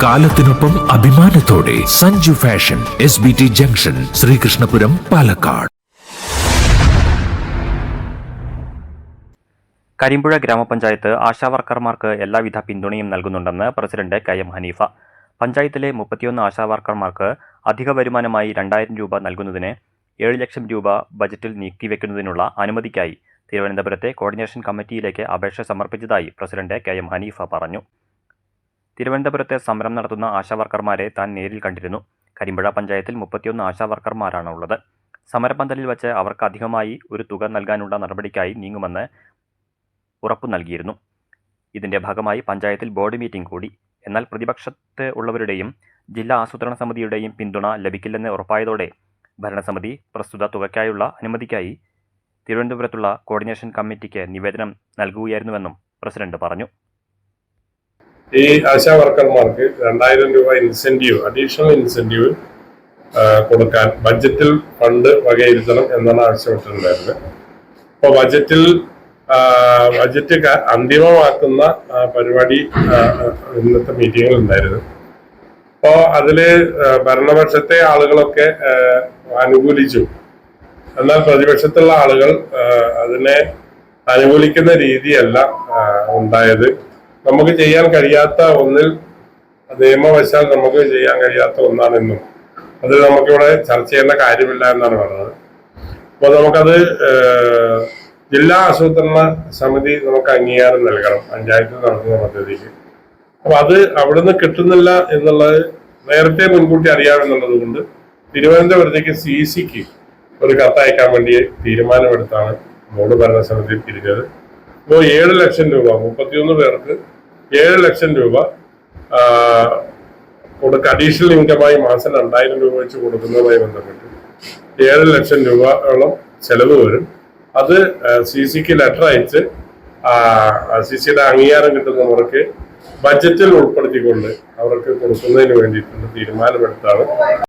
കാലത്തിനൊപ്പം അഭിമാനത്തോടെ Sanju fashion SBT junction, Sreekrishnapuram, Palakkad. Karimpuzha ഗ്രാമപഞ്ചായത്ത് ആശാവർക്കർമാർക്ക് എല്ലാവിധ പിന്തുണയും നൽകുന്നുണ്ടെന്ന് പ്രസിഡന്റ് KM ഹനീഫ. പഞ്ചായത്തിലെ 31 ആശാവർക്കർമാർക്ക് അധിക വരുമാനമായി 2000 രൂപ നൽകുന്നതിന് 7 ലക്ഷം രൂപ ബജറ്റിൽ നീക്കിവെക്കുന്നതിനുള്ള അനുമതിക്കായി തിരുവനന്തപുരത്തെ കോർഡിനേഷൻ കമ്മിറ്റിയിലേക്ക് അപേക്ഷ സമർപ്പിച്ചതായി പ്രസിഡന്റ് KM ഹനീഫ പറഞ്ഞു. തിരുവനന്തപുരത്തെ സമരം നടത്തുന്ന ആശാവർക്കർമാരെ താൻ നേരിൽ കണ്ടിരുന്നു. കരിമ്പുഴ പഞ്ചായത്തിൽ 31 ആശാവർക്കർമാരാണ് ഉള്ളത്. സമരപന്തലിൽ വച്ച് അവർക്ക് അധികമായി ഒരു തുക നൽകാനുള്ള നടപടിക്കായി നീങ്ങുമെന്ന് ഉറപ്പു നൽകിയിരുന്നു. ഇതിന്റെ ഭാഗമായി പഞ്ചായത്തിൽ ബോർഡ് മീറ്റിംഗ് കൂടി. എന്നാൽ പ്രതിപക്ഷത്ത് ഉള്ളവരുടെയും ജില്ലാ ആസൂത്രണ സമിതിയുടെയും പിന്തുണ ലഭിക്കില്ലെന്ന് ഉറപ്പായതോടെ ഭരണസമിതി പ്രസ്തുത തുകയ്ക്കായുള്ള അനുമതിക്കായി തിരുവനന്തപുരത്തുള്ള കോർഡിനേഷൻ കമ്മിറ്റിക്ക് നിവേദനം നൽകുകയായിരുന്നുവെന്നും പ്രസിഡന്റ് പറഞ്ഞു. ഈ ആശാ വർക്കർമാർക്ക് 2000 രൂപ ഇൻസെന്റീവ്, അഡീഷണൽ ഇൻസെന്റീവ് കൊടുക്കാൻ ബഡ്ജറ്റിൽ ഫണ്ട് വകയിരുത്തണം എന്നാണ് ആവശ്യപ്പെട്ടിട്ടുണ്ടായിരുന്നത്. അപ്പോൾ ബജറ്റ് അന്തിമമാക്കുന്ന പരിപാടി ഇന്നത്തെ മീറ്റിംഗിൽ ഉണ്ടായിരുന്നു. അപ്പോൾ അതില് ഭരണപക്ഷത്തെ ആളുകളൊക്കെ അനുകൂലിച്ചു. എന്നാൽ പ്രതിപക്ഷത്തുള്ള ആളുകൾ അതിനെ അനുകൂലിക്കുന്ന രീതിയല്ല ഉണ്ടായത്. നമുക്ക് ചെയ്യാൻ കഴിയാത്ത ഒന്നിൽ നിയമവശാൽ നമുക്ക് ചെയ്യാൻ കഴിയാത്ത ഒന്നാണെന്നും അത് നമുക്കിവിടെ ചർച്ച ചെയ്യേണ്ട കാര്യമില്ല എന്നാണ് പറഞ്ഞത്. അപ്പോൾ നമുക്കത് ജില്ലാ ആസൂത്രണ സമിതി നമുക്ക് അംഗീകാരം നൽകണം പഞ്ചായത്തിൽ നടത്തുന്ന പദ്ധതിക്ക്. അപ്പൊ അത് അവിടുന്ന് കിട്ടുന്നില്ല എന്നുള്ളത് നേരത്തെ മുൻകൂട്ടി അറിയാമെന്നുള്ളത് കൊണ്ട് തിരുവനന്തപുരത്തേക്ക് CCക്ക് ഒരു കത്തയക്കാൻ വേണ്ടി തീരുമാനമെടുത്താണ് ബോർഡ് ഭരണസമിതി പിരിഞ്ഞത്. ഇപ്പോൾ 7 ലക്ഷം രൂപ 31 പേർക്ക് 7 ലക്ഷം രൂപ അഡീഷണൽ ഇൻകമായി മാസം 2000 രൂപ വെച്ച് കൊടുക്കുന്നതുമായി ബന്ധപ്പെട്ട് 7 ലക്ഷം രൂപയോളം ചെലവ് വരും. അത് CCക്ക് ലെറ്റർ അയച്ച് CCയുടെ അംഗീകാരം കിട്ടുന്നവർക്ക് ബജറ്റിൽ ഉൾപ്പെടുത്തിക്കൊണ്ട് അവർക്ക് കൊടുക്കുന്നതിന് വേണ്ടിയിട്ടുള്ള തീരുമാനമെടുത്താണ്